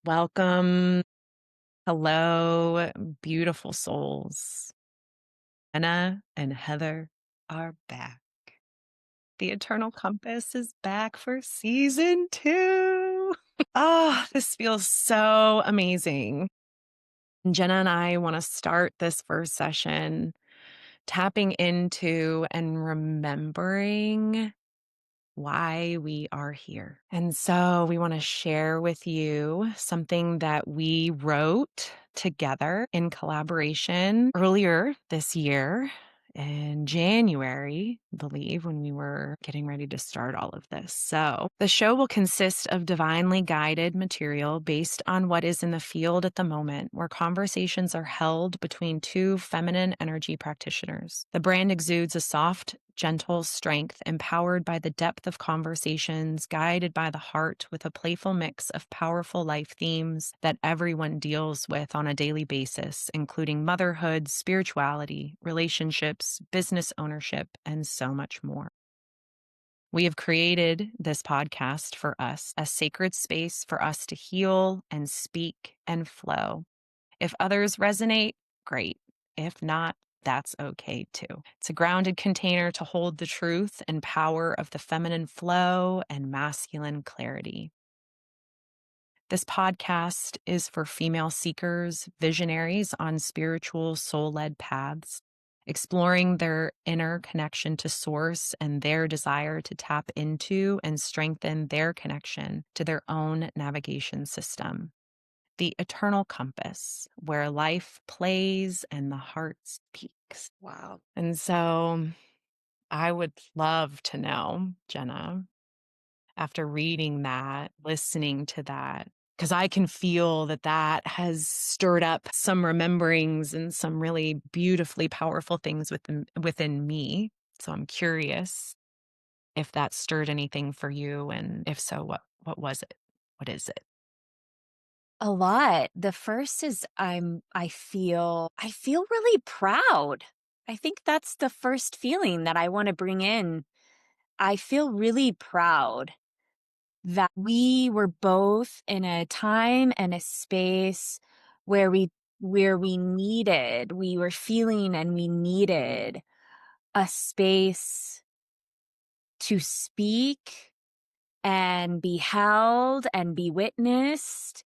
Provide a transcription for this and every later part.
Welcome. Hello, beautiful souls. Jenna and Heather are back. The Eternal Compass is back for season 2. This feels so amazing. Jenna and I want to start this first session tapping into and remembering why we are here. And so we want to share with you something that we wrote together in collaboration earlier this year in January, I believe, when we were getting ready to start all of this. So the show will consist of divinely guided material based on what is in the field at the moment, where conversations are held between two feminine energy practitioners. The brand exudes a soft, gentle strength, empowered by the depth of conversations, guided by the heart, with a playful mix of powerful life themes that everyone deals with on a daily basis, including motherhood, spirituality, relationships, business ownership, and so much more. We have created this podcast for us, a sacred space for us to heal and speak and flow. If others resonate, great. If not, that's okay too. It's a grounded container to hold the truth and power of the feminine flow and masculine clarity. This podcast is for female seekers, visionaries on spiritual, soul-led paths, exploring their inner connection to source and their desire to tap into and strengthen their connection to their own navigation system. The eternal compass, where life plays and the heart speaks. Wow. And so I would love to know, Jenna, after reading that, listening to that, because I can feel that that has stirred up some rememberings and some really beautifully powerful things within me. So I'm curious if that stirred anything for you, and if so, what was it? What is it? A lot. The first is I feel really proud. I think that's the first feeling that I want to bring in. I feel really proud that we were both in a time and a space where we were feeling and we needed a space to speak and be held and be witnessed.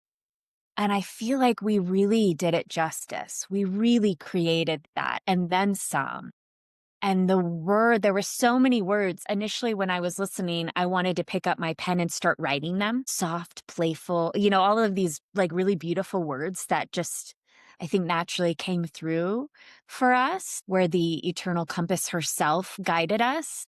And I feel like we really did it justice. We really created that and then some. And there were so many words. Initially, when I was listening, I wanted to pick up my pen and start writing them. Soft, playful, all of these like really beautiful words that just, I think, naturally came through for us, where the eternal compass herself guided us.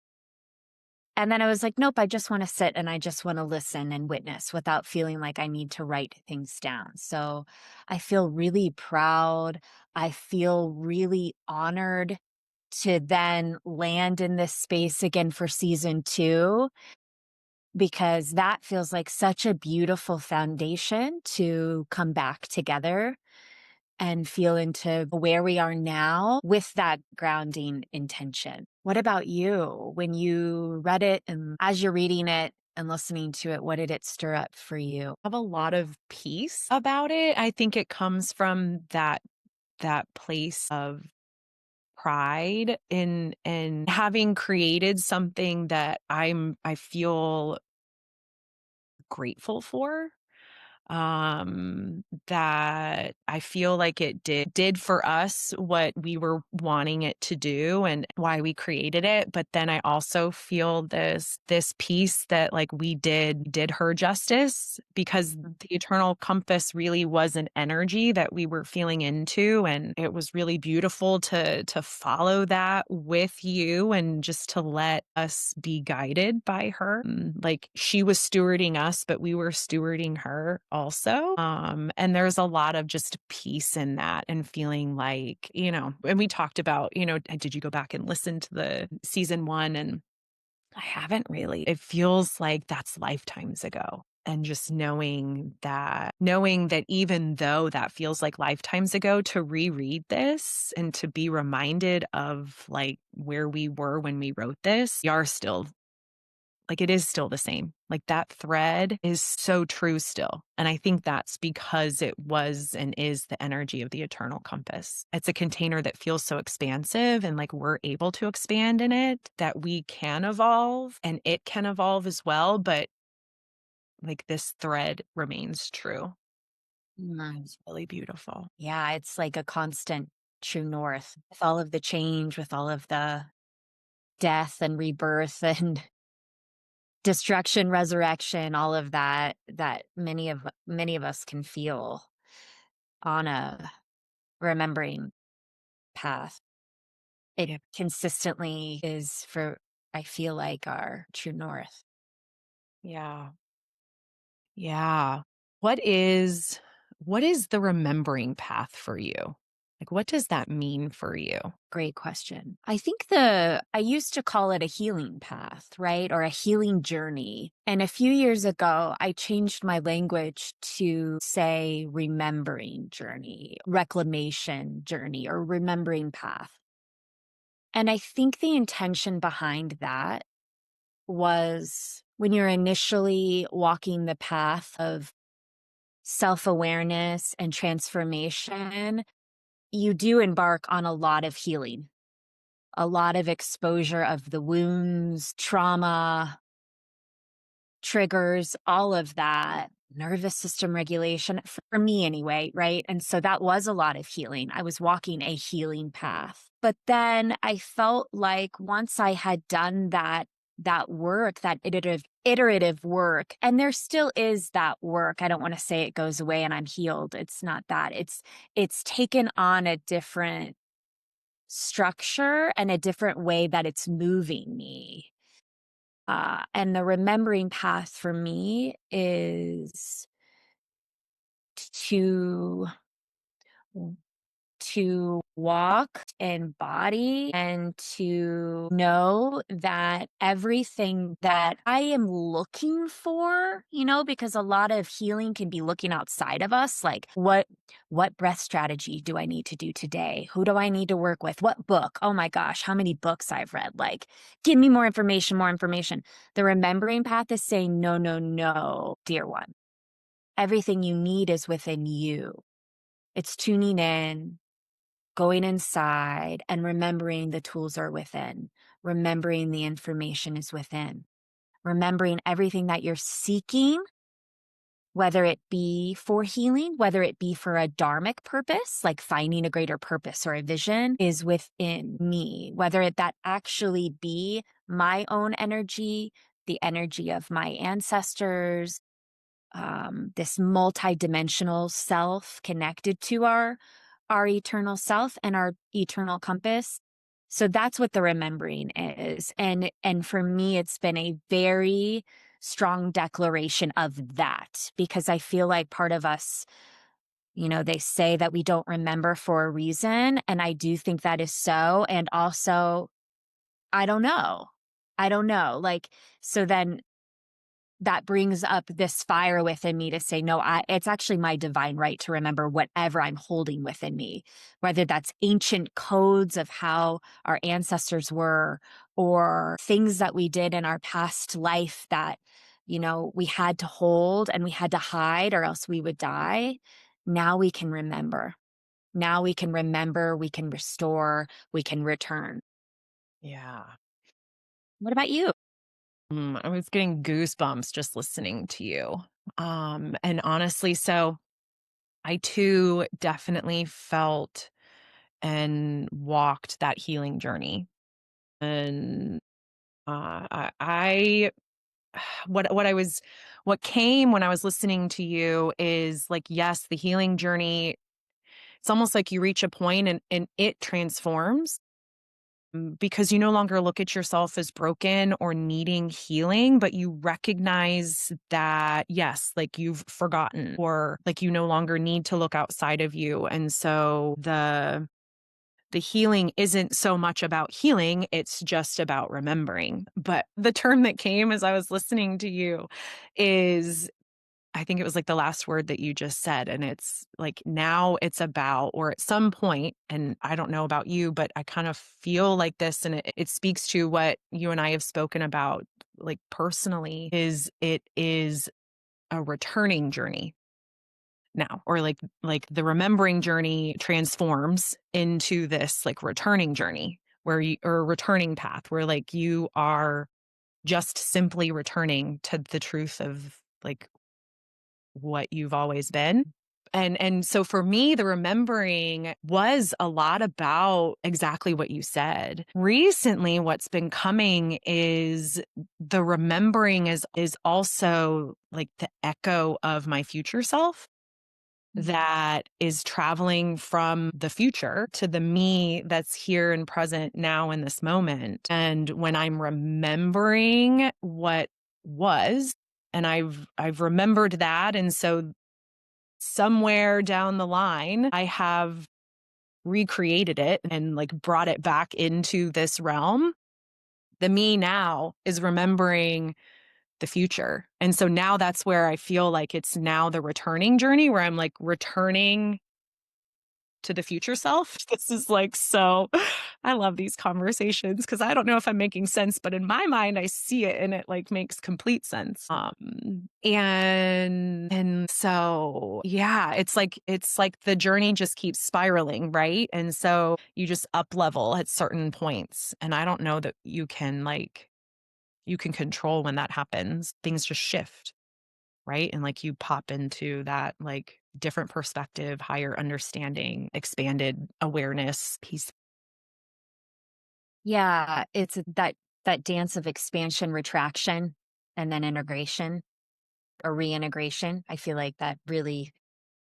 And then I was like, nope, I just want to sit and I just want to listen and witness without feeling like I need to write things down. So I feel really proud. I feel really honored to then land in this space again for season 2, because that feels like such a beautiful foundation to come back together and feel into where we are now with that grounding intention. What about you? When you read it and as you're reading it and listening to it, what did it stir up for you? Have a lot of peace about it. I think it comes from that place of pride in having created something that I feel grateful for, that I feel like it did for us what we were wanting it to do and why we created it. But then I also feel this piece that like we did her justice, because the eternal compass really was an energy that we were feeling into, and it was really beautiful to follow that with you and just to let us be guided by her. Like she was stewarding us, but we were stewarding her also. And there's a lot of just peace in that, and feeling like, and we talked about, did you go back and listen to the season 1? And I haven't really. It feels like that's lifetimes ago. And just knowing that even though that feels like lifetimes ago, to reread this and to be reminded of like where we were when we wrote this, we are still like, it is still the same. Like, that thread is so true still, and I think that's because it was and is the energy of the eternal compass. It's a container that feels so expansive and, like, we're able to expand in it, that we can evolve and it can evolve as well, but, like, this thread remains true. Mm. It's really beautiful. Yeah, it's like a constant true north with all of the change, with all of the death and rebirth and destruction, resurrection, all of that that many of us can feel on a remembering path. It Yeah. consistently is for I feel like our true north. Yeah. Yeah. What is the remembering path for you? Like, what does that mean for you? Great question. I think I used to call it a healing path, right? Or a healing journey. And a few years ago, I changed my language to say remembering journey, reclamation journey, or remembering path. And I think the intention behind that was when you're initially walking the path of self awareness and transformation, you do embark on a lot of healing, a lot of exposure of the wounds, trauma, triggers, all of that, nervous system regulation, for me anyway, right? And so that was a lot of healing. I was walking a healing path. But then I felt like once I had done that work, that iterative work, and there still is that work. I don't want to say it goes away and I'm healed. It's not that. It's taken on a different structure and a different way that it's moving me. And the remembering path for me is to walk and body and to know that everything that I am looking for, because a lot of healing can be looking outside of us, like what breath strategy do I need to do today? Who do I need to work with? What book? Oh my gosh, how many books I've read. Like, give me more information, more information. The remembering path is saying, no, no, no, dear one. Everything you need is within you. It's tuning in, going inside and remembering the tools are within, remembering the information is within, remembering everything that you're seeking, whether it be for healing, whether it be for a dharmic purpose, like finding a greater purpose or a vision, is within me, whether that actually be my own energy, the energy of my ancestors, this multidimensional self connected to our eternal self and our eternal compass. So that's what the remembering is. And for me, it's been a very strong declaration of that, because I feel like part of us, they say that we don't remember for a reason. And I do think that is so. And also, I don't know. I don't know. Like, so then that brings up this fire within me to say, no, it's actually my divine right to remember whatever I'm holding within me, whether that's ancient codes of how our ancestors were, or things that we did in our past life that, we had to hold and we had to hide or else we would die. Now we can remember. Now we can remember, we can restore, we can return. Yeah. What about you? I was getting goosebumps just listening to you. And honestly, so I too definitely felt and walked that healing journey. And I what I was what came when I was listening to you is like, yes, the healing journey, it's almost like you reach a point and it transforms. Because you no longer look at yourself as broken or needing healing, but you recognize that, yes, like you've forgotten or like you no longer need to look outside of you. And so the healing isn't so much about healing, it's just about remembering. But the term that came as I was listening to you is, I think it was like the last word that you just said. And it's like now it's about, or at some point, and I don't know about you, but I kind of feel like this and it speaks to what you and I have spoken about like personally is it is a returning journey now, or like the remembering journey transforms into this like returning journey where you or returning path where like you are just simply returning to the truth of like what you've always been. And so for me, the remembering was a lot about exactly what you said. Recently, what's been coming is the remembering is also like the echo of my future self that is traveling from the future to the me that's here and present now in this moment. And when I'm remembering what was, and I've remembered that, and so somewhere down the line I have recreated it and like brought it back into this realm. The me now is remembering the future. And so now that's where I feel like it's now the returning journey where I'm like returning to the future self. This is like so I love these conversations because I don't know if I'm making sense, but in my mind I see it and it like makes complete sense. And so yeah, it's like the journey just keeps spiraling, right? And so you just up level at certain points. And I don't know that you can control when that happens. Things just shift, right? And like you pop into that like different perspective, higher understanding, expanded awareness piece. Yeah, it's that dance of expansion, retraction, and then integration or reintegration. I feel like that really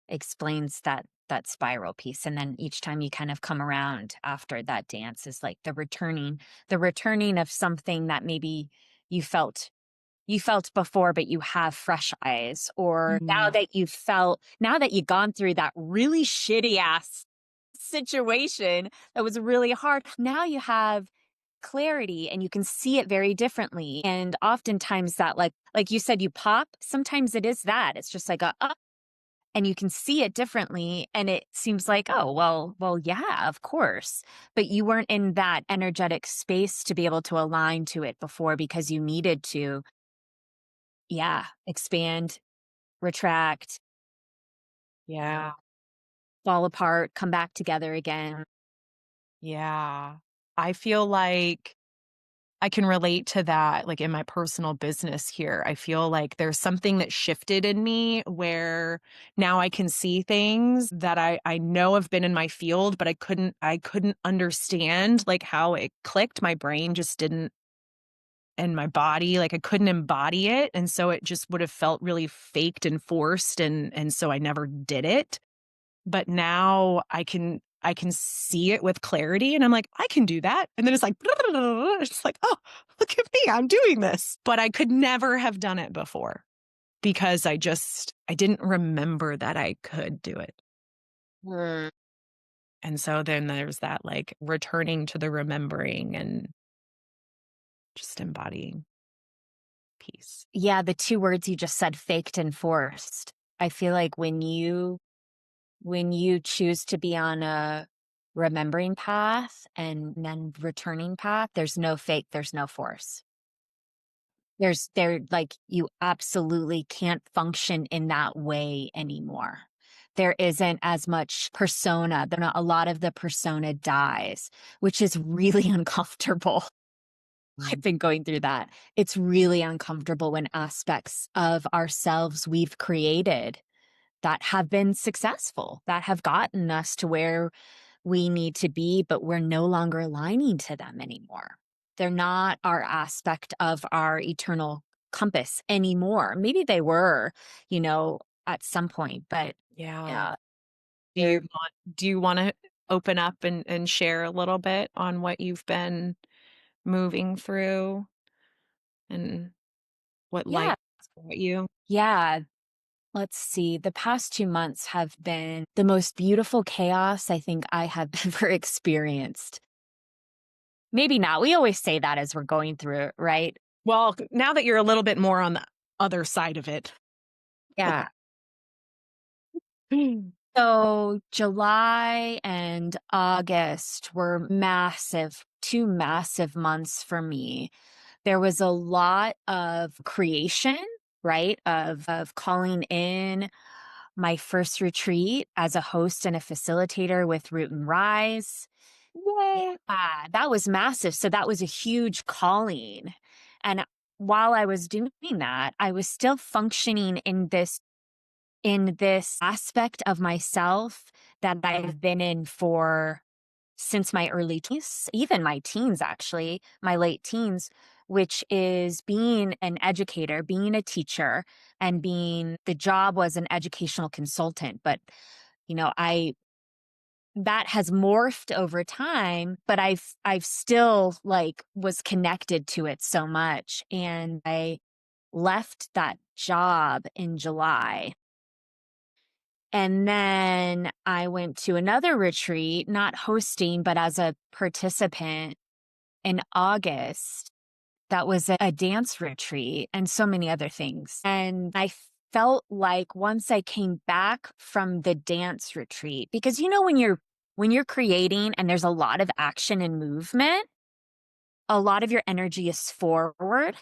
explains that spiral piece, and then each time you kind of come around after that dance is like the returning of something that maybe you felt you felt before, but you have fresh eyes, or Mm. now that you've gone through that really shitty ass situation that was really hard, now you have clarity and you can see it very differently. And oftentimes that like you said, you pop, sometimes it is that. It's just like a and you can see it differently and it seems like, oh, well, yeah, of course. But you weren't in that energetic space to be able to align to it before because you needed to, yeah, expand, retract, Yeah. fall apart, come back together again. Yeah. I feel like I can relate to that, like in my personal business here. I feel like there's something that shifted in me where now I can see things that I know have been in my field, but I couldn't understand like how it clicked. My brain just didn't and my body, like I couldn't embody it. And so it just would have felt really faked and forced and so I never did it. But now I can see it with clarity and I'm like, I can do that. And then it's like, it's like, oh, look at me, I'm doing this. But I could never have done it before because I didn't remember that I could do it. Mm. And so then there's that like returning to the remembering and just embodying peace. Yeah, the two words you just said, faked and forced. I feel like when you choose to be on a remembering path and then returning path, there's no fake, there's no force. There like you absolutely can't function in that way anymore. There isn't as much persona. There not a lot of the persona dies, which is really uncomfortable. I've been going through that. It's really uncomfortable when aspects of ourselves we've created that have been successful, that have gotten us to where we need to be, but we're no longer aligning to them anymore. They're not our aspect of our eternal compass anymore. Maybe they were, at some point, but Yeah. yeah, Do they're you want to open up and share a little bit on what you've been moving through and what life yeah, has brought you? yeah. Let's see. The past 2 months have been the most beautiful chaos I think I have ever experienced. Maybe not. We always say that as we're going through it, right? Well, now that you're a little bit more on the other side of it. Yeah. Mm. So July and August were massive, 2 massive months for me. There was a lot of creation, right? Of calling in my first retreat as a host and a facilitator with Root and Rise. Yay. That was massive. So that was a huge calling. And while I was doing that, I was still functioning in this aspect of myself that I've been in for since my early teens, even my teens, actually, my late teens, which is being an educator, being a teacher, and being the job was an educational consultant. But, I that has morphed over time, but I've still like was connected to it so much. And I left that job in July. And then I went to another retreat, not hosting, but as a participant in August. That was a dance retreat and so many other things. And I felt like once I came back from the dance retreat, because when you're creating and there's a lot of action and movement, a lot of your energy is forward.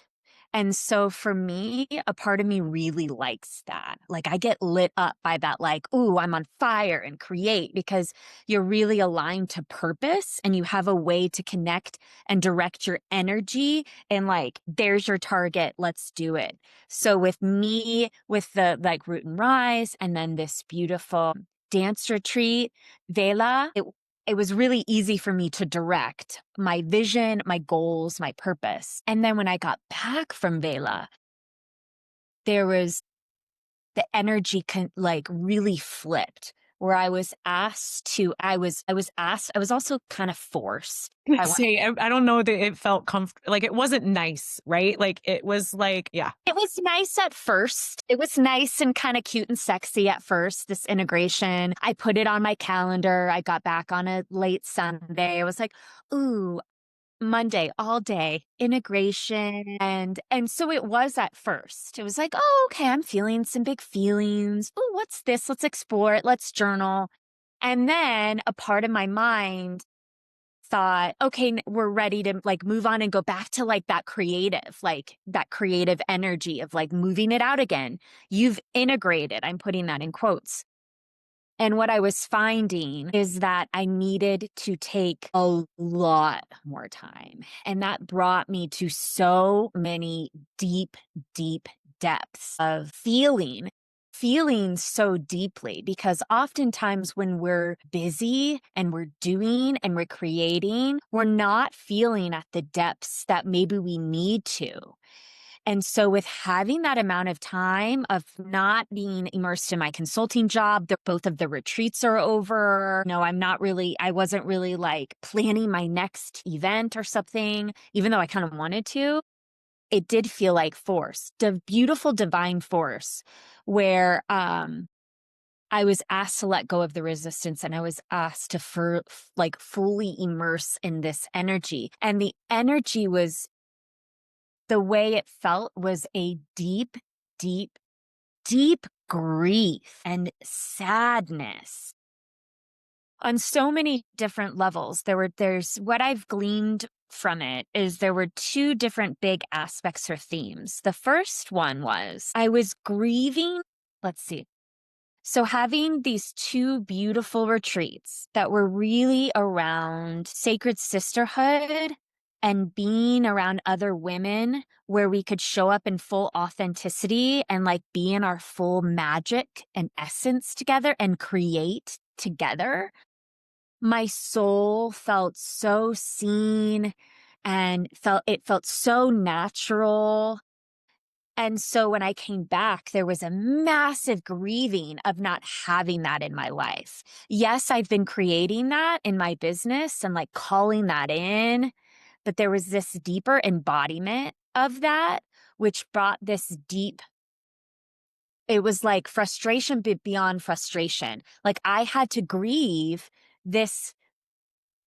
And so for me, a part of me really likes that. Like I get lit up by that, like, ooh, I'm on fire and create because you're really aligned to purpose and you have a way to connect and direct your energy and like, there's your target. Let's do it. So with me, with the like Root and Rise and then this beautiful dance retreat, Vela, it was really easy for me to direct my vision, my goals, my purpose. And then when I got back from Vela, there was the energy like really flipped where I was also kind of forced. I want Say, I don't know that it felt comfortable. Like it wasn't nice, right? Like it was like, yeah. It was nice at first. It was nice and kind of cute and sexy at first, this integration. I put it on my calendar. I got back on a late Sunday. I was like, ooh, Monday all day integration and so it was at first. It was like, "Oh, okay, I'm feeling some big feelings. Oh, what's this? Let's explore it. Let's journal." And then a part of my mind thought, "Okay, we're ready to like move on and go back to like that creative energy of like moving it out again. You've integrated." I'm putting that in quotes. And what I was finding is that I needed to take a lot more time. And that brought me to so many deep, deep depths of feeling so deeply. Because oftentimes when we're busy and we're doing and we're creating, we're not feeling at the depths that maybe we need to. And so with having that amount of time of not being immersed in my consulting job, both of the retreats are over. No, I wasn't really like planning my next event or something, even though I kind of wanted to. It did feel like force, the beautiful divine force where, I was asked to let go of the resistance and I was asked to like fully immerse in this energy. And the energy was the way it felt was a deep, deep, deep grief and sadness on so many different levels. There's what I've gleaned from it is there were two different big aspects or themes. The first one was I was grieving. Let's see. So having these two beautiful retreats that were really around sacred sisterhood and being around other women where we could show up in full authenticity and like be in our full magic and essence together and create together. My soul felt so seen and it felt so natural. And so when I came back, there was a massive grieving of not having that in my life. Yes, I've been creating that in my business and like calling that in, but there was this deeper embodiment of that, which brought this deep, it was like frustration beyond frustration. Like I had to grieve this,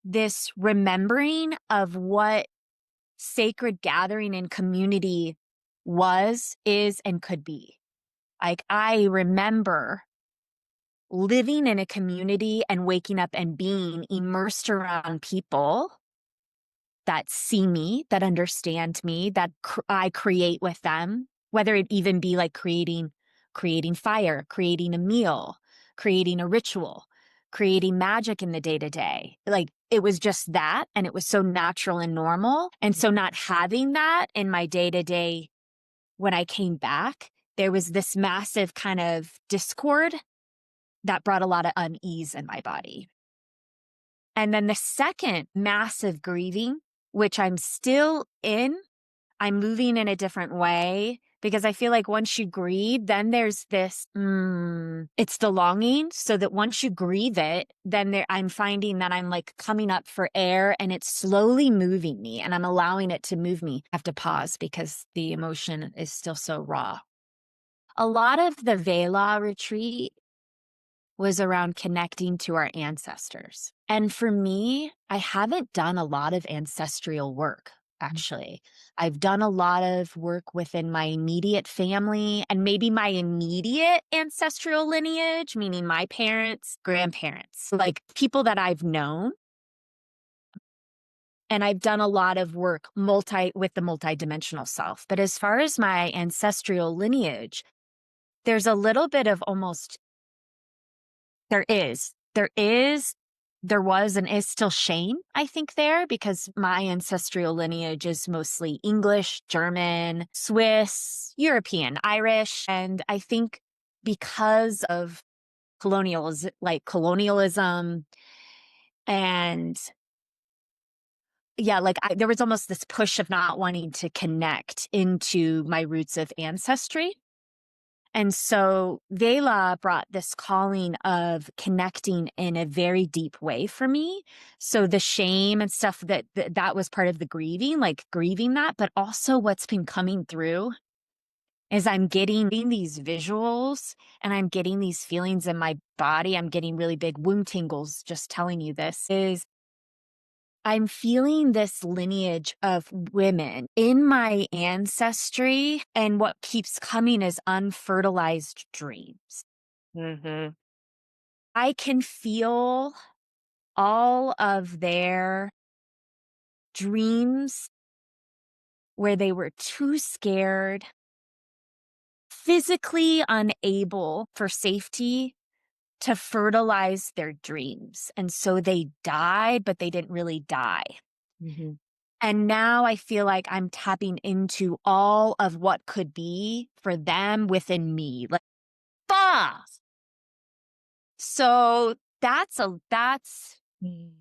this remembering of what sacred gathering and community was, is, and could be. Like I remember living in a community and waking up and being immersed around people that see me, that understand me, that I create with them, whether it even be like creating fire, creating a meal, creating a ritual, creating magic in the day to day. Like it was just that, and it was so natural and normal. And so not having that in my day to day when I came back, there was this massive kind of discord that brought a lot of unease in my body. And then the second massive grieving, which I'm still in, I'm moving in a different way because I feel like once you grieve, then there's this, it's the longing. So that once you grieve it, then I'm finding that I'm like coming up for air and it's slowly moving me and I'm allowing it to move me. I have to pause because the emotion is still so raw. A lot of the Vela retreat was around connecting to our ancestors. And for me, I haven't done a lot of ancestral work, actually. I've done a lot of work within my immediate family and maybe my immediate ancestral lineage, meaning my parents, grandparents, like people that I've known. And I've done a lot of work with the multidimensional self. But as far as my ancestral lineage, there's a little bit of almost there is. There was and is still shame, I think, there because my ancestral lineage is mostly English, German, Swiss, European, Irish. And I think because of colonialism and yeah, there was almost this push of not wanting to connect into my roots of ancestry. And so Vela brought this calling of connecting in a very deep way for me. So the shame and stuff that was part of the grieving, like grieving that, but also what's been coming through is I'm getting these visuals and I'm getting these feelings in my body. I'm getting really big womb tingles just telling you this is I'm feeling this lineage of women in my ancestry, and what keeps coming is unfertilized dreams. Mhm. I can feel all of their dreams where they were too scared, physically unable for safety to fertilize their dreams. And so they died, but they didn't really die. Mhm. And now I feel like I'm tapping into all of what could be for them within me. Like, bah! So Mm.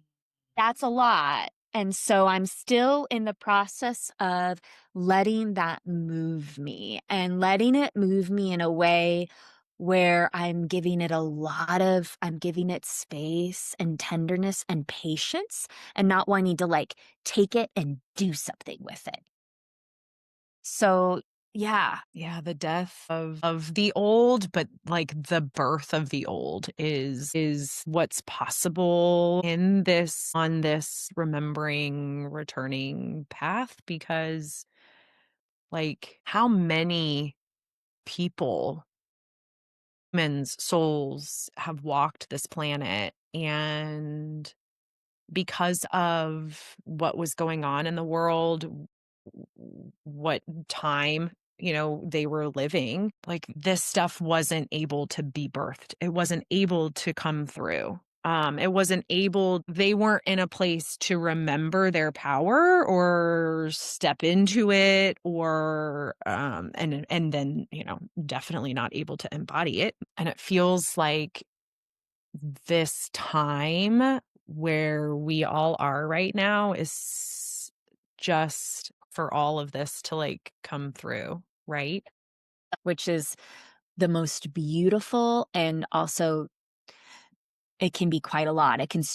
that's a lot. And so I'm still in the process of letting that move me and letting it move me in a way where I'm giving it space and tenderness and patience and not wanting to like take it and do something with it. So, yeah. Yeah, the death of the old, but like the birth of the old is what's possible in this on this remembering returning path because like how many people humans souls have walked this planet and because of what was going on in the world, what time, they were living, like this stuff wasn't able to be birthed. It wasn't able to come through. They weren't in a place to remember their power or step into it or and then, definitely not able to embody it. And it feels like this time where we all are right now is just for all of this to like come through, right? Which is the most beautiful and also it can be quite a lot. It has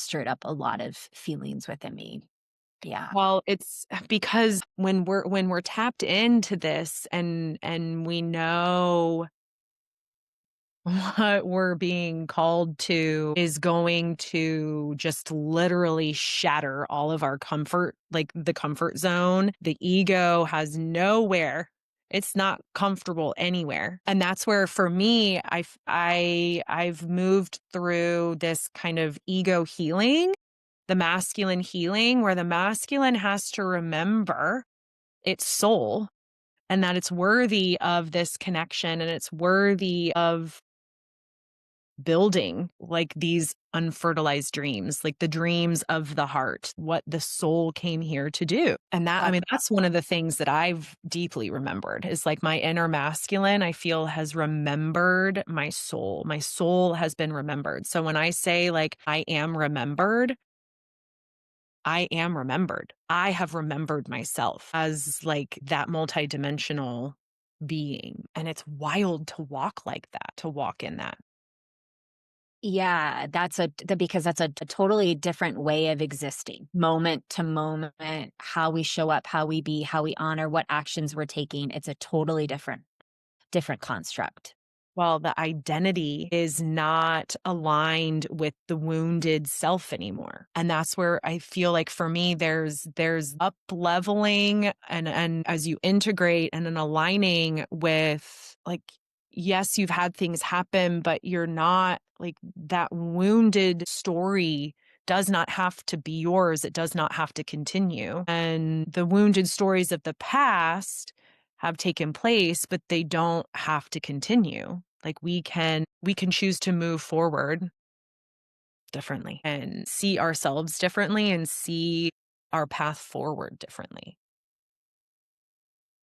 stirred up a lot of feelings within me. Yeah. Well, it's because when we're tapped into this and we know what we're being called to is going to just literally shatter all of our comfort, like the comfort zone. The ego has nowhere. It's not comfortable anywhere. And that's where for me, I've moved through this kind of ego healing the masculine healing, where the masculine has to remember its soul and that it's worthy of this connection and it's worthy of building like these unfertilized dreams, like the dreams of the heart, what the soul came here to do. And that, I Love mean, that. that's one of the things that I've deeply remembered is like my inner masculine, I feel has remembered my soul. My soul has been remembered. So when I say like, I am remembered, I am remembered. I have remembered myself as like that multidimensional being. And it's wild to walk like that, to walk in that. Yeah, because that's a totally different way of existing, moment to moment, how we show up, how we be, how we honor, what actions we're taking. It's a totally different construct. Well, the identity is not aligned with the wounded self anymore. And that's where I feel like for me there's up leveling and as you integrate and an aligning with like yes, you've had things happen, but you're not like that wounded story does not have to be yours. It does not have to continue. And the wounded stories of the past have taken place, but they don't have to continue. Like we can choose to move forward differently and see ourselves differently and see our path forward differently.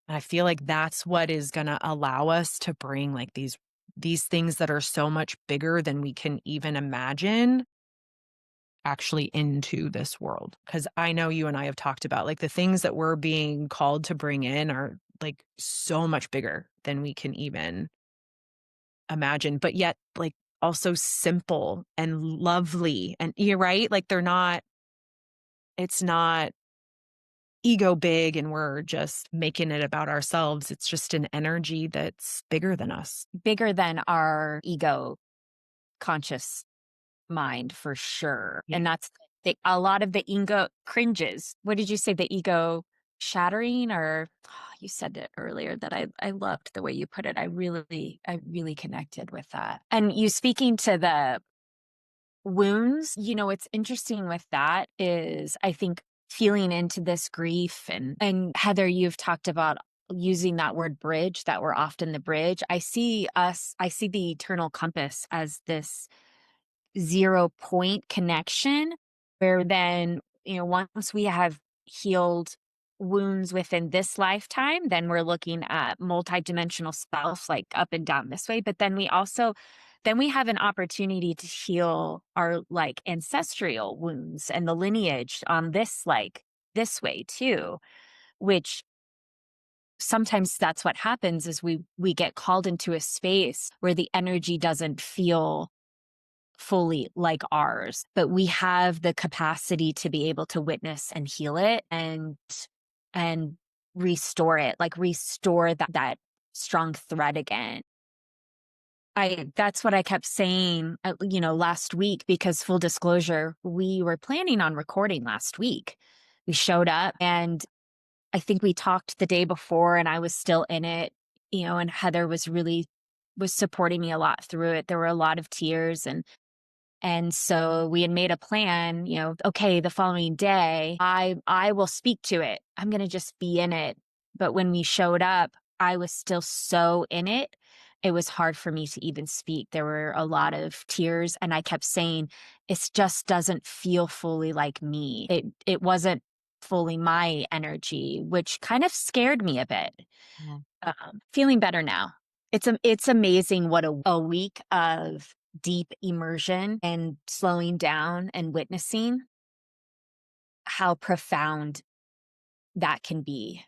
And I feel like that's what is going to allow us to bring like these things that are so much bigger than we can even imagine actually into this world. Cuz I know you and I have talked about like the things that we're being called to bring in are like so much bigger than we can even imagine, but yet like also simple and lovely and you're right, like it's not ego big and we're just making it about ourselves. It's just an energy that's bigger than us. Bigger than our ego conscious mind for sure. Yeah. And that's a lot of the ego cringes. What did you say? The ego shattering or you said it earlier that I loved the way you put it. I really connected with that. And you speaking to the wounds, what's interesting with that is I think feeling into this grief and Heather, you've talked about using that word bridge, that we're often the bridge. I see the eternal compass as this 0 point connection where then, once we have healed wounds within this lifetime, then we're looking at multidimensional self, like up and down this way. But then we have an opportunity to heal our like ancestral wounds and the lineage on this way too, which sometimes that's what happens is we get called into a space where the energy doesn't feel fully like ours, but we have the capacity to be able to witness and heal it and restore it, like restore that strong thread again. I That's what I kept saying, last week, because full disclosure, we were planning on recording last week. We showed up and I think we talked the day before and I was still in it, and Heather was supporting me a lot through it. There were a lot of tears and so we had made a plan, okay, the following day, I will speak to it. I'm going to just be in it. But when we showed up, I was still so in it. It was hard for me to even speak. There were a lot of tears and I kept saying it just doesn't feel fully like me. It wasn't fully my energy, which kind of scared me a bit. Feeling better now. It's amazing what a week of deep immersion and slowing down and witnessing how profound that can be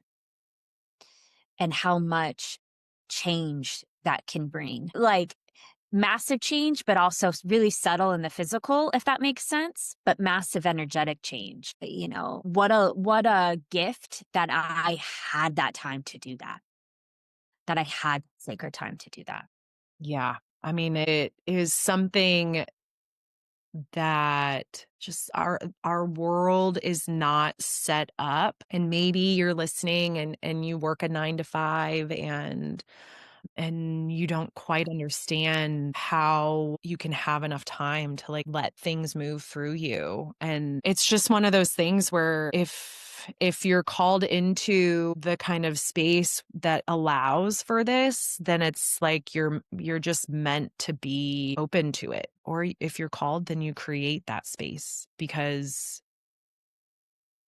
and how much change that can bring. Like massive change, but also really subtle in the physical, if that makes sense, but massive energetic change. What a gift that I had that time to do that I had sacred time to do that. Yeah. I mean, it is something that just our world is not set up and maybe you're listening and you work a 9 to 5 and and you don't quite understand how you can have enough time to like let things move through you. And it's just one of those things where if you're called into the kind of space that allows for this, then it's like you're just meant to be open to it. Or if you're called, then you create that space, because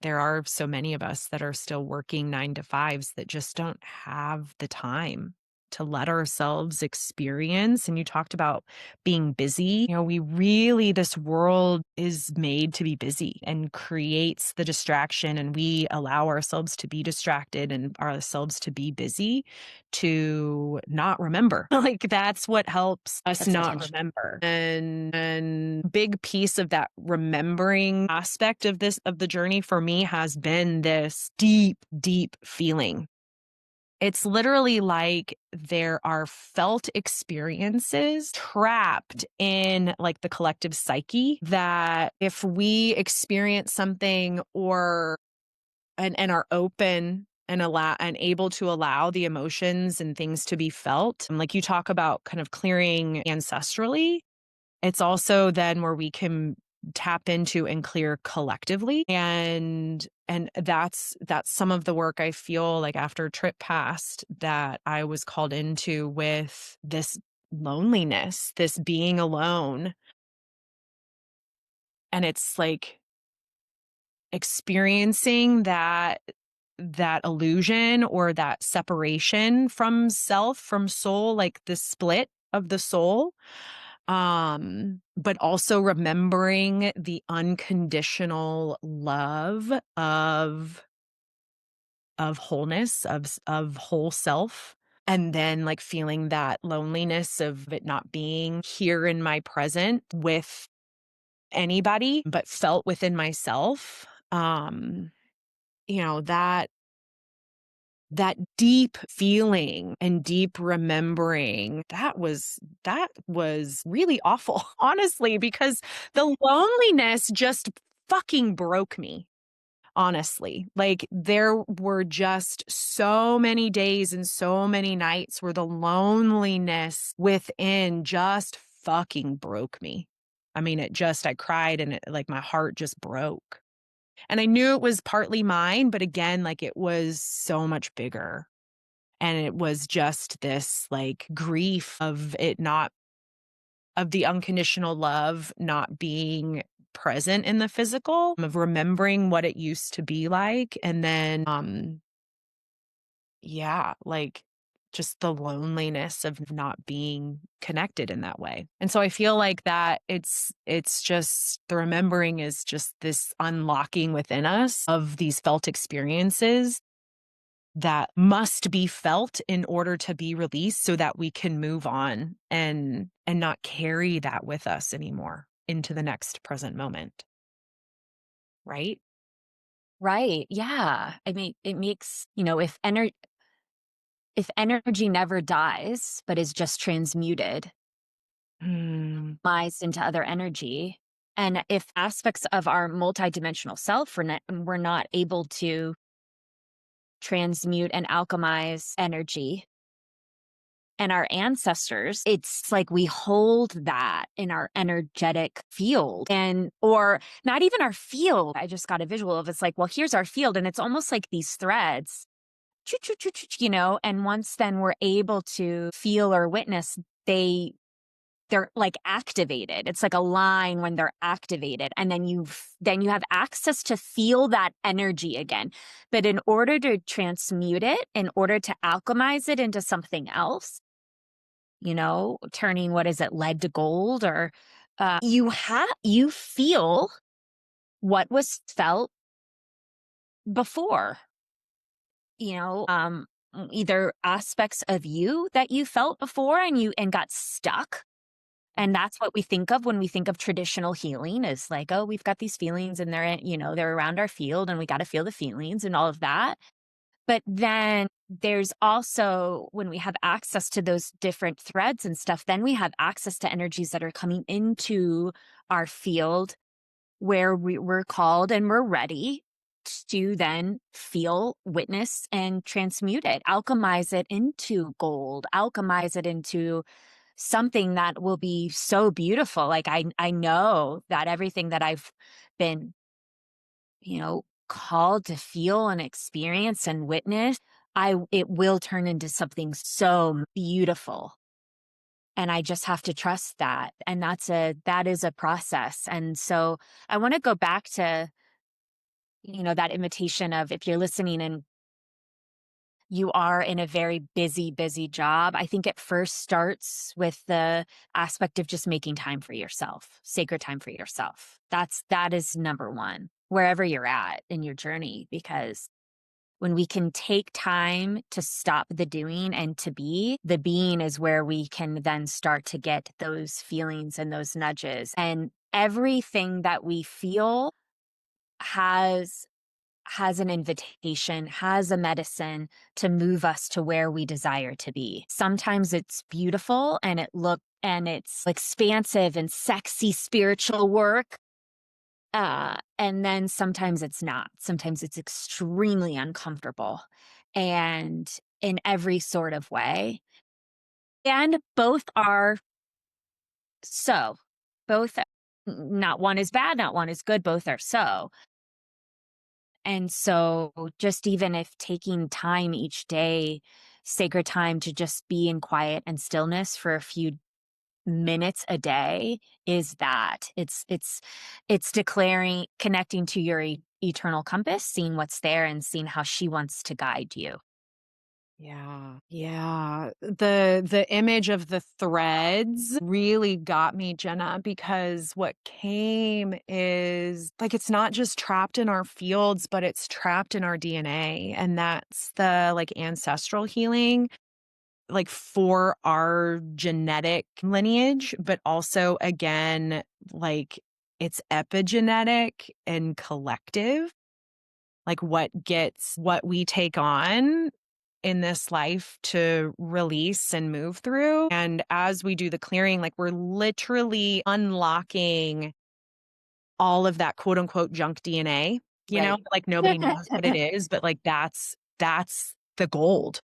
there are so many of us that are still working 9 to 5s that just don't have the time to let ourselves experience. And you talked about being busy. We really, this world is made to be busy and creates the distraction, and we allow ourselves to be distracted and ourselves to be busy to not remember. Like that's what helps us That's not intentional. remember. And big piece of that remembering aspect of the journey for me has been this deep, deep feeling. It's literally like there are felt experiences trapped in like the collective psyche that if we experience something or and are open and allow and able to allow the emotions and things to be felt, and like you talk about kind of clearing ancestrally, it's also then where we can tap into and clear collectively. And that's some of the work I feel like after Trip passed that I was called into, with this loneliness, this being alone. And it's like experiencing that illusion or that separation from self, from soul, like the split of the soul. But also remembering the unconditional love of wholeness, of whole self. And then like feeling that loneliness of it not being here in my present with anybody, but felt within myself. That deep feeling and deep remembering, that was really awful, honestly, because the loneliness just fucking broke me. Honestly, like there were just so many days and so many nights where the loneliness within just fucking broke me. I mean, I cried, and like my heart just broke. And I knew it was partly mine, but again, like it was so much bigger. And it was just this like grief of it not, of the unconditional love not being present in the physical, of remembering what it used to be like. And then, yeah, like just the loneliness of not being connected in that way. And so I feel like that it's just the remembering is just this unlocking within us of these felt experiences that must be felt in order to be released so that we can move on and not carry that with us anymore into the next present moment, right? Right. Yeah. I mean, it makes, if energy never dies, but is just transmuted, Mm, mised into other energy, and if aspects of our multidimensional self we're not able to transmute and alchemize energy, and our ancestors, it's like we hold that in our energetic field, and or not even our field. I just got a visual of, it's like, well, here's our field, and it's almost like these threads, choo, choo, choo, choo, choo, and once then we're able to feel or witness, they're like activated. It's like a line when they're activated. And then you have access to feel that energy again. But in order to transmute it, in order to alchemize it into something else, turning, what is it, lead to gold, or you feel what was felt before, you know, um, either aspects of you that you felt before and got stuck. And that's what we think of when we think of traditional healing, is like, oh, we've got these feelings and they're around our field and we got to feel the feelings and all of that. But then there's also, when we have access to those different threads and stuff, then we have access to energies that are coming into our field where we're called and we're ready. to then feel, witness, and transmute it, alchemize it into gold, alchemize it into something that will be so beautiful. Like I know that everything that I've been, called to feel and experience and witness, it will turn into something so beautiful. And I just have to trust that. And that is a process. And so I want to go back to, that invitation of, if you're listening and you are in a very busy, busy job, I think it first starts with the aspect of just making time for yourself, sacred time for yourself. That is number one, wherever you're at in your journey, because when we can take time to stop the doing and to be, the being is where we can then start to get those feelings and those nudges. And everything that we feel has an invitation, has a medicine to move us to where we desire to be. Sometimes it's beautiful and it's expansive and sexy spiritual work. And then sometimes it's not. Sometimes it's extremely uncomfortable and in every sort of way. And both are so. Both, not one is bad, not one is good. Both are so. And so, just even if taking time each day, sacred time to just be in quiet and stillness for a few minutes a day, is that it's declaring, connecting to your eternal compass, seeing what's there and seeing how she wants to guide you. Yeah. Yeah. The image of the threads really got me, Jenna, because what came is like it's not just trapped in our fields, but it's trapped in our DNA. And that's the like ancestral healing, like for our genetic lineage, but also again, like it's epigenetic and collective. Like what we take on in this life to release and move through. And as we do the clearing, like we're literally unlocking all of that quote unquote junk DNA, Right. like nobody knows what it is, but like that's the gold.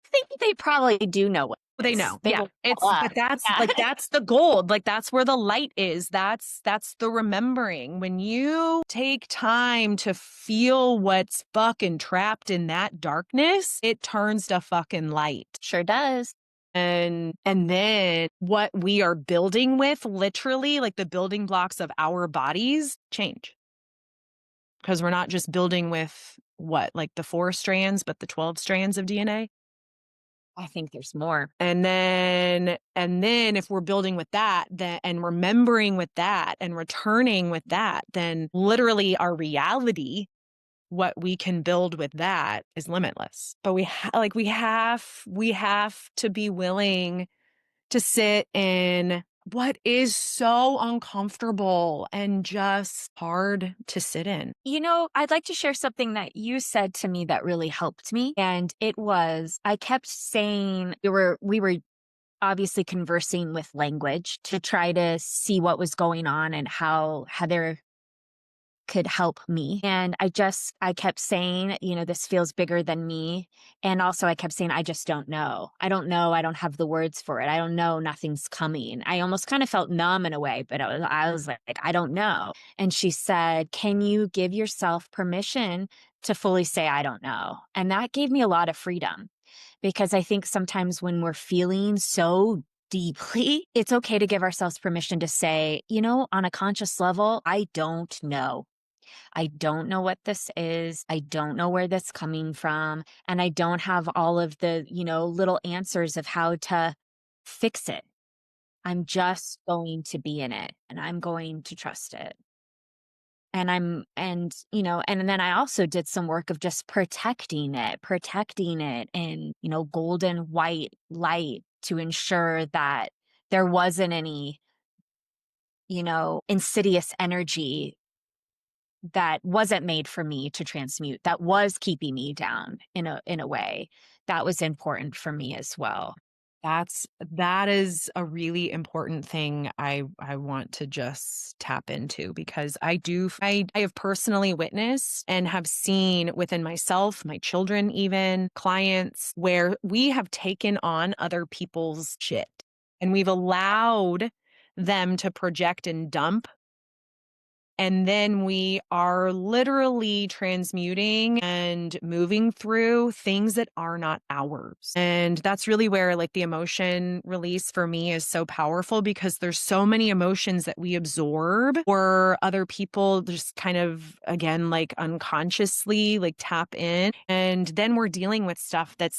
I think they probably do know what it They is. know. They Yeah. will tell us. But that's Yeah. like, that's the gold. Like, that's where the light is. That's the remembering. When you take time to feel what's fucking trapped in that darkness, it turns to fucking light. Sure does. And then what we are building with, literally, like the building blocks of our bodies change. Because we're not just building with what, like the 4 strands, but the 12 strands of DNA. I think there's more. And then if we're building with that, then and remembering with that and returning with that, then literally our reality, what we can build with that is limitless. But we have to be willing to sit in what is so uncomfortable and just hard to sit in. I'd like to share something that you said to me that really helped me. And it was, I kept saying, we were obviously conversing with language to try to see what was going on and how Heather could help me. And I kept saying, this feels bigger than me. And also I kept saying, I just don't know. I don't know. I don't have the words for it. I don't know. Nothing's coming. I almost kind of felt numb in a way, but I was like, I don't know. And she said, can you give yourself permission to fully say, I don't know? And that gave me a lot of freedom, because I think sometimes when we're feeling so deeply, it's okay to give ourselves permission to say, on a conscious level, I don't know. I don't know what this is. I don't know where that's coming from. And I don't have all of the, little answers of how to fix it. I'm just going to be in it and I'm going to trust it. And then I also did some work of just protecting it in, golden white light to ensure that there wasn't any, insidious energy that wasn't made for me to transmute, that was keeping me down in a way that was important for me as well. That is a really important thing I want to just tap into because I have personally witnessed and have seen within myself, my children even, clients where we have taken on other people's shit and we've allowed them to project and dump, and then we are literally transmuting and moving through things that are not ours. And that's really where like the emotion release for me is so powerful because there's so many emotions that we absorb or other people just kind of, again, like unconsciously like tap in. And then we're dealing with stuff that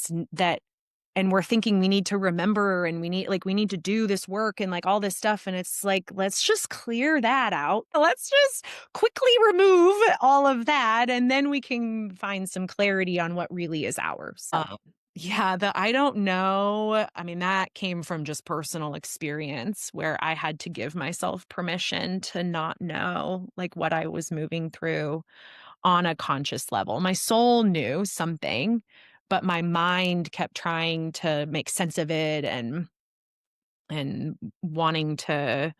and we're thinking we need to remember and we need to do this work and like all this stuff, and it's like let's just clear that out, let's just quickly remove all of that, and then we can find some clarity on what really is ours. Yeah, the I don't know, I mean, that came from just personal experience where I had to give myself permission to not know like what I was moving through on a conscious level. My soul knew something, but my mind kept trying to make sense of it and wanting to,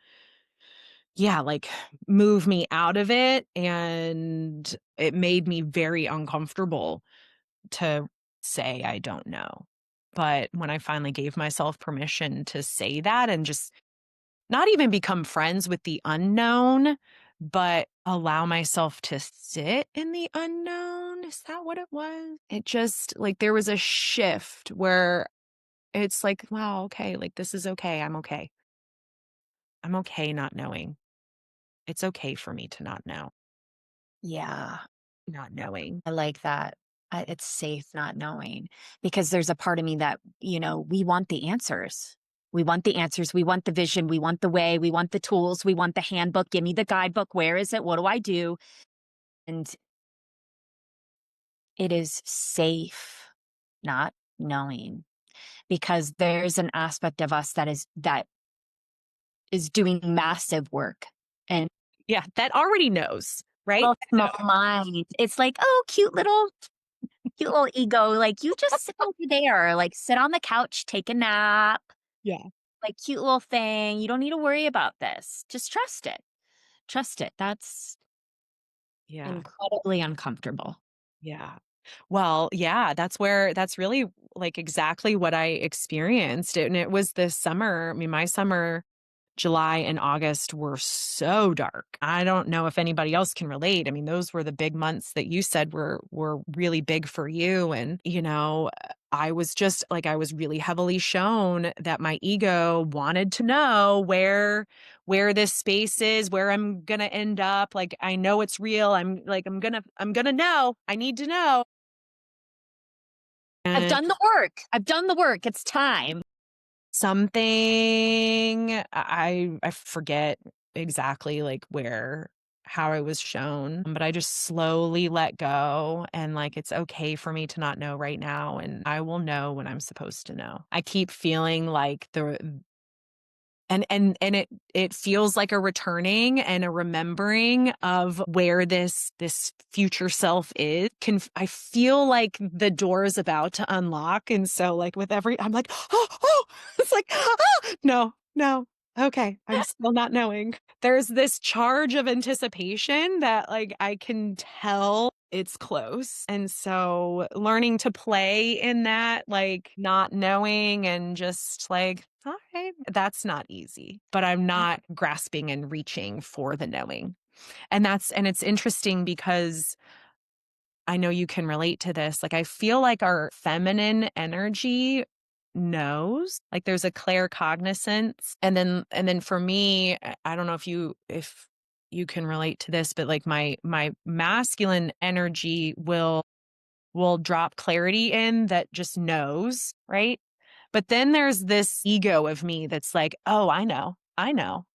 yeah, like move me out of it. And it made me very uncomfortable to say I don't know. But when I finally gave myself permission to say that and just not even become friends with the unknown, but allow myself to sit in the unknown. Is that what it was? It just like there was a shift where it's like, wow, okay, like this is okay. I'm okay. I'm okay not knowing. It's okay for me to not know, Yeah, not knowing. I like that. It's safe not knowing because there's a part of me that, we want the answers. We want the answers. We want the vision. We want the way. We want the tools. We want the handbook. Give me the guidebook. Where is it? What do I do? And it is safe not knowing because there's an aspect of us that is doing massive work and Yeah, that already knows, right? little small mind. It's like, oh, cute little ego. Like you just sit over there, like sit on the couch, take a nap, Yeah. like cute little thing. You don't need to worry about this. Just trust it. Trust it. That's Yeah. incredibly uncomfortable. Yeah. Well, yeah, that's really like exactly what I experienced. And it was this summer. I mean, my summer, July and August were so dark. I don't know if anybody else can relate. I mean, those were the big months that you said were really big for you. And, I was just like I was really heavily shown that my ego wanted to know where this space is, where I'm gonna end up. Like I know it's real. I'm gonna know. I need to know. I've And done the work. I've done the work. It's time. something I forget exactly like where how I was shown, but I just slowly let go and like it's okay for me to not know right now and I will know when I'm supposed to know. I keep feeling like the and it feels like a returning and a remembering of where this future self is. I feel like the door is about to unlock, and so like with every I'm like oh it's like no, no, okay, I'm still not knowing. There's this charge of anticipation that like I can tell it's close. And so learning to play in that, like not knowing and just like, all right, that's not easy, but I'm not grasping and reaching for the knowing. And it's interesting because I know you can relate to this. Like, I feel like our feminine energy knows, like there's a claircognizance. And then for me, I don't know if you can relate to this, but like my masculine energy will drop clarity in that just knows, right? But then there's this ego of me that's like, oh, I know, I know.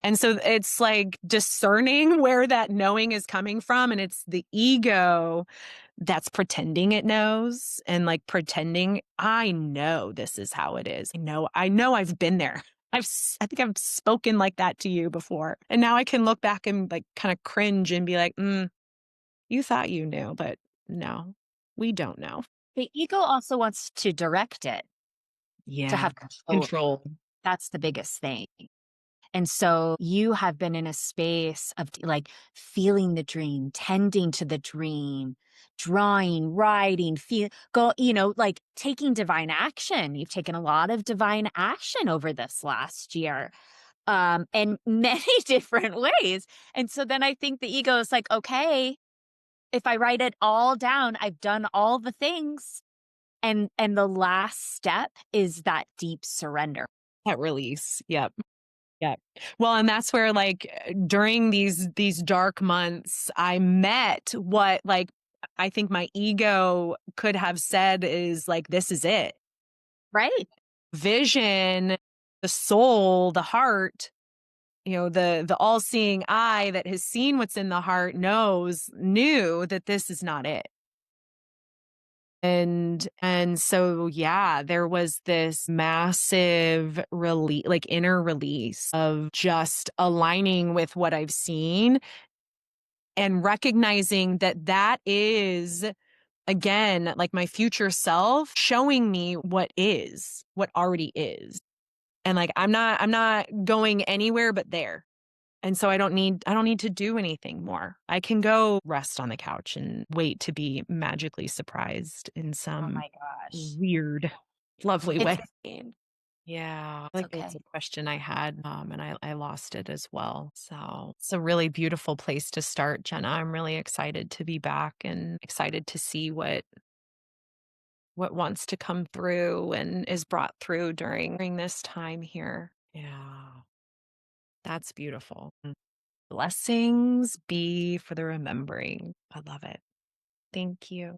And so it's like discerning where that knowing is coming from. And it's the ego that's pretending it knows and like pretending, I know this is how it is. I know I've been there. I think I've spoken like that to you before. And now I can look back and like kind of cringe and be like, you thought you knew, but no, we don't know. The ego also wants to direct it. to Yeah. have control. Control. That's the biggest thing. And so you have been in a space of like feeling the dream, tending to the dream, drawing, writing, feel go, like taking divine action. You've taken a lot of divine action over this last year, in many different ways. And so then I think the ego is like, okay, if I write it all down, I've done all the things. And the last step is that deep surrender. That release. Yep. Yep. Well, and that's where like during these dark months, I met what like I think my ego could have said is like, this is it. Right. Vision, the soul, the heart, the all-seeing eye that has seen what's in the heart knew that this is not it. And so yeah, there was this massive release, like inner release of just aligning with what I've seen and recognizing that that is again like my future self showing me what already is. And like I'm not going anywhere but there. And so I don't need to do anything more. I can go rest on the couch and wait to be magically surprised in Oh some my gosh. weird, lovely It's way. insane. Yeah, It's like it was okay. a question I had, and I lost it as well. So it's a really beautiful place to start, Jenna. I'm really excited to be back and excited to see what wants to come through and is brought through during this time here. Yeah, that's beautiful. Blessings be for the remembering. I love it. Thank you.